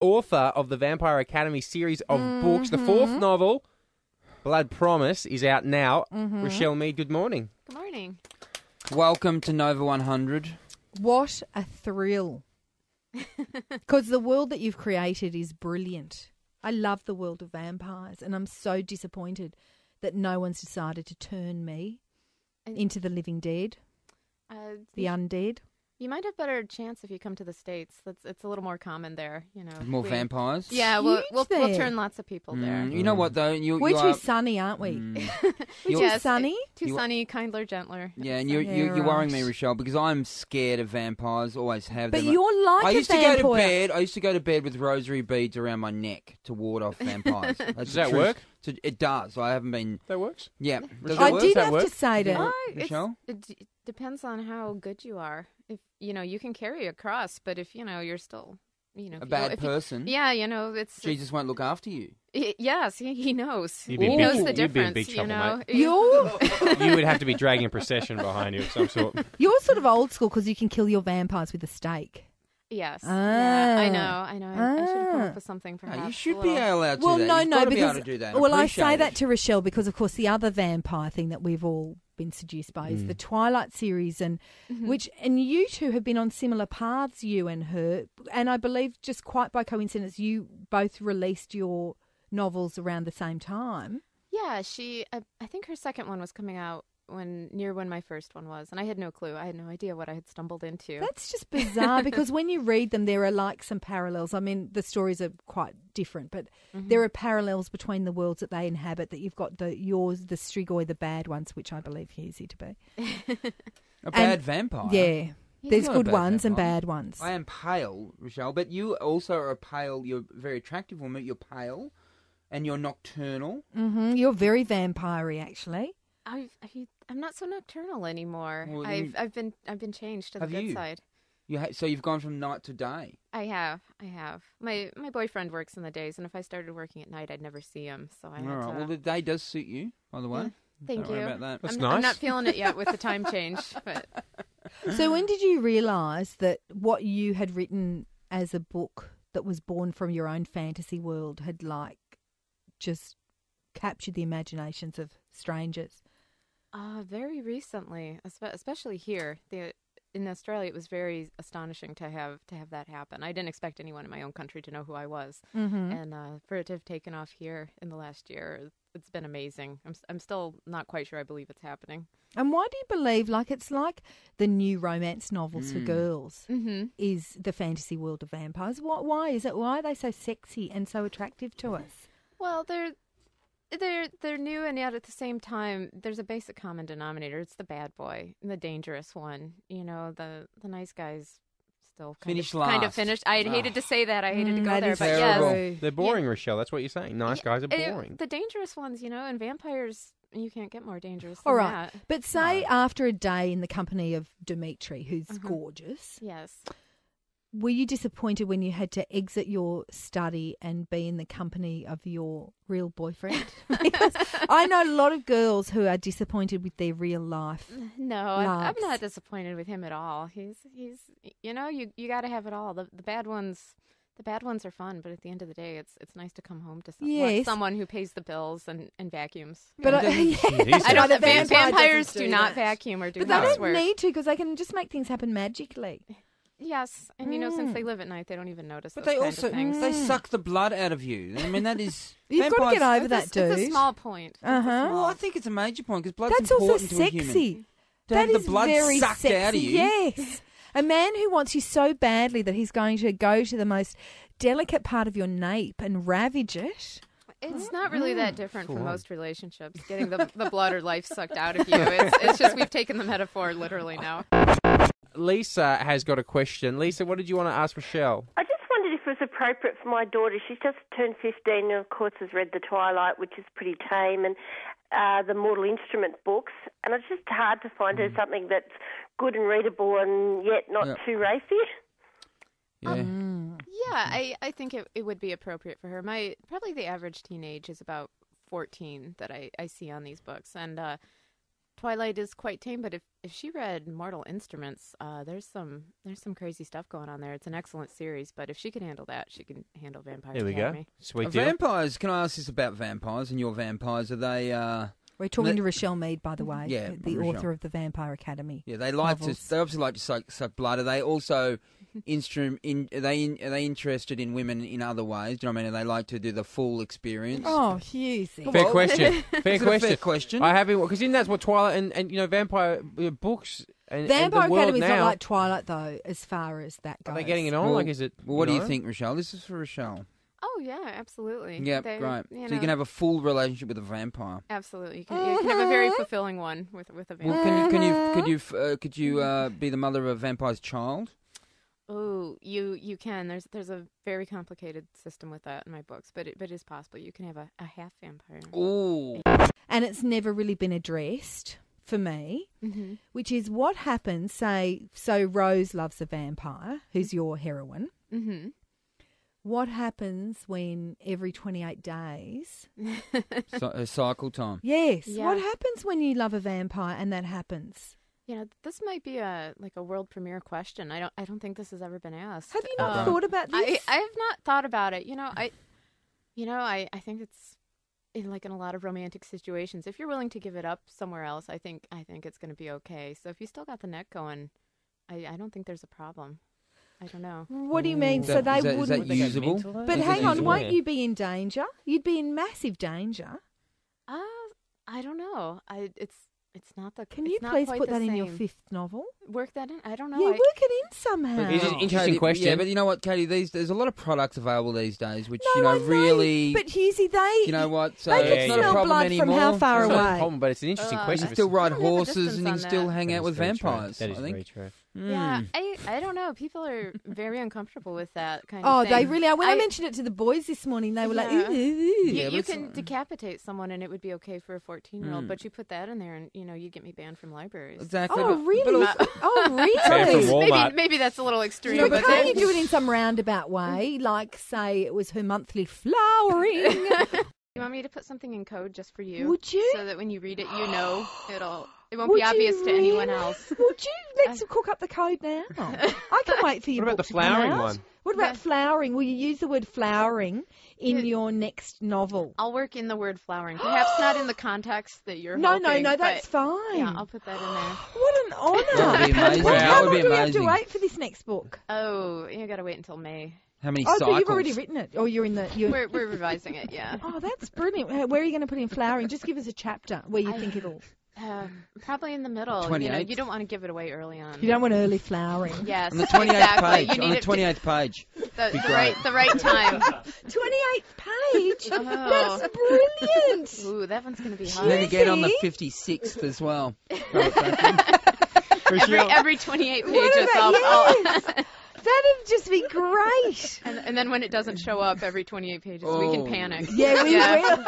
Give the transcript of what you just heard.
author of the Vampire Academy series of books. The fourth novel, Blood Promise, is out now. Richelle Mead, good morning. Good morning. Welcome to Nova 100. What a thrill. Because the world that you've created is brilliant. I love the world of vampires, and I'm so disappointed that no one's decided to turn me into the living dead, the undead. You might have better chance if you come to the States. It's a little more common there, you know. More vampires? Yeah, we'll turn lots of people there. You know what, though? We're too sunny, aren't we? We're too sunny? Too sunny, kindler, gentler. Yeah, and you're worrying me, Richelle, because I'm scared of vampires, always have But them. you're like I a used to vampire. go to bed. I used to go to bed with rosary beads around my neck to ward off vampires. Does that work? It does. I haven't been... That works? Yeah. Does I that work? did that have work? to say to Michelle? It depends on how good you are. If you can carry a cross, but if you're still, A bad person? it's Jesus won't look after you. Yes, he knows. He knows the You'd be in difference. big trouble, mate. You're You would have to be dragging a procession behind you of some sort. You're sort of old school because you can kill your vampires with a stake. Yes. Ah. Yeah, I know. I should have come up with something perhaps. No, you should be allowed to Well, do that. no, You've got to be because able to do that. well, I Appreciate say it. that to Richelle because, of course, the other vampire thing that we've all been seduced by is the Twilight series, and you two have been on similar paths, you and her, and I believe just quite by coincidence, you both released your novels around the same time. Yeah, I think her second one was coming out when my first one was, and I had no clue. I had no idea what I had stumbled into. That's just bizarre because when you read them, there are like some parallels. I mean, the stories are quite different, but there are parallels between the worlds that they inhabit. That you've got the Strigoi, the bad ones, which I believe he is to be. A bad vampire? Yeah. There's not a good bad ones and vampire. bad ones. I am pale, Richelle, but you also are pale. You're a very attractive woman. You're pale, and you're nocturnal. You're very vampire-y, actually. I'm not so nocturnal anymore. Well, I've been changed to the good side. So you've gone from night to day. I have. My boyfriend works in the days, and if I started working at night, I'd never see him. So I had All right. to... Well, the day does suit you, by the way. Thank Don't you. worry about that. That's I'm nice. not feeling it yet with the time change, but So when did you realise that what you had written as a book that was born from your own fantasy world had just captured the imaginations of strangers? very recently, especially here, in Australia, it was very astonishing to have that happen. I didn't expect anyone in my own country to know who I was, and for it to have taken off here in the last year, it's been amazing. I'm still not quite sure I believe it's happening. And why do you believe, it's like the new romance novels for girls, is the fantasy world of vampires? Why is it? Why are they so sexy and so attractive to us? Well, they're new, and yet at the same time, there's a basic common denominator. It's the bad boy, the dangerous one. The nice guys still kind of finished. I hated to say that. I hated to go there, but yes, They're boring, Richelle. That's what you're saying. Nice guys are boring. The dangerous ones, and vampires, you can't get more dangerous than All right, that. but say after a day in the company of Dimitri, who's gorgeous. Yes. Were you disappointed when you had to exit your study and be in the company of your real boyfriend? Because I know a lot of girls who are disappointed with their real life. No, I'm not disappointed with him at all. He's you got to have it all. The bad ones are fun, but at the end of the day, it's nice to come home to someone who pays the bills and vacuums. But I don't. Vampires do not vacuum or do But they housework. don't need to because they can just make things happen magically. Yes, and since they live at night, they don't even notice. But those they kinds also of things. they suck the blood out of you. I mean, that is You've got to get over that, dude. It's a small point. Well, I think it's a major point because blood's That's also important to a sexy. human. To That have is the blood very sucked sexy. out of you. Yes. A man who wants you so badly that he's going to go to the most delicate part of your nape and ravage it. It's not really that different from most relationships, getting the blood or life sucked out of you. It's just we've taken the metaphor literally now. Lisa has got a question. Lisa, what did you want to ask Richelle? I just wondered if it was appropriate for my daughter. She's just turned 15 and, of course, has read The Twilight, which is pretty tame, and the Mortal Instrument books. And it's just hard to find her something that's good and readable and yet not too racy. Yeah. I think it would be appropriate for her. Probably the average teenage is about 14 that I see on these books. And Twilight is quite tame, but if she read Mortal Instruments, there's some crazy stuff going on there. It's an excellent series, but if she can handle that, she can handle Vampire There we Academy. go. Sweet deal. Vampires, can I ask this about vampires and your vampires? Are they... We're talking to Richelle Mead, by the way, Yeah, the Richelle. author of the Vampire Academy. Yeah, they like novels. they obviously like to suck blood. Are they also are they interested in women in other ways? Do you know what I mean? Are they like to do the full experience? Oh, Husey. Fair question. Fair Is it a question. fair question? I have been, because that's what Twilight and vampire books and Vampire and the world Academy's now. not like Twilight, though, as far as that goes. Are they getting it on? Well, like, is it? Well, what do you think, Rochelle? This is for Rochelle. Oh yeah, absolutely. Yeah, They- great. you So you can know, have a full relationship with a vampire. absolutely. You can have a very fulfilling one with a vampire. Well, could you be the mother of a vampire's child? Oh, you can. There's a very complicated system with that in my books, but it is possible. You can have a half vampire. Oh, And it's never really been addressed for me, which is what happens, so Rose loves a vampire, who's your heroine. Mm-hmm. What happens when every 28 days... so, cycle time. Yes. Yeah. What happens when you love a vampire and that happens? You know, this might be a world premiere question. I don't think this has ever been asked. Have you not thought about this? I have not thought about it. I think it's in a lot of romantic situations. If you're willing to give it up somewhere else, I think it's going to be okay. So if you still got the net going, I don't think there's a problem. I don't know. What do you mean? So they is that wouldn't... usable? But Is it hang on, usable? won't you be in danger? You'd be in massive danger. I don't know. It's not the. Can it's you not please quite put the that in your same. 5th novel? Work that in? I don't know. Yeah, work it in somehow. Is it interesting Katie, question? Yeah, but you know what, Katie? There's a lot of products available these days, which No, I know, really. But Husey, they... You know what? So They can it's not a smell problem blood anymore. from how far It's not a away? problem, but it's an interesting You question. can still ride I don't have a horses and you distance can on still that. hang out with vampires. That is I think. very true. Yeah, I don't know. People are very uncomfortable with that kind of Oh, thing. they really are. When I mentioned it to the boys this morning, they were like, Yeah. ooh. Yeah, but You it's can not- decapitate someone and it would be okay for a 14-year-old, but you put that in there and you'd get me banned from libraries. Exactly. Oh, but- really? but Oh, Fair from really? Walmart. Maybe that's a little extreme, But but can't you do it in some roundabout way? Like, say, it was her monthly flowering. You want me to put something in code just for you? Would you? So that when you read it, it won't Would be you obvious to anyone really? else. Would you? Let's cook up the code now. I can wait for your What about book the to come flowering out. one? What about Yeah. flowering? Will you use the word flowering in Yeah. your next novel? I'll work in the word flowering. Perhaps not in the context that you're No, hoping, that's but fine. Yeah, I'll put that in there. What an honour. That would be amazing. Well, That how would long be do we have to amazing. wait for this next book? Oh, you got to wait until May. How many Oh, cycles? but you've already written it. Or you're in the... We're revising it, yeah. Oh, that's brilliant. Where are you going to put in flowering? Just give us a chapter where you think it'll... Probably in the middle. 28th. You don't want to give it away early on. You don't want early flowering. Yes, On the 28th exactly. page. You On need the 28th page. the right time. 28th page? Oh. That's brilliant. Ooh, that one's gonna be And hard. then again on the Easy. 56th as well. Every 28 pages. Yes. That'd just be great. And then when it doesn't show up every 28 pages, we can Oh. panic. Yeah, we will.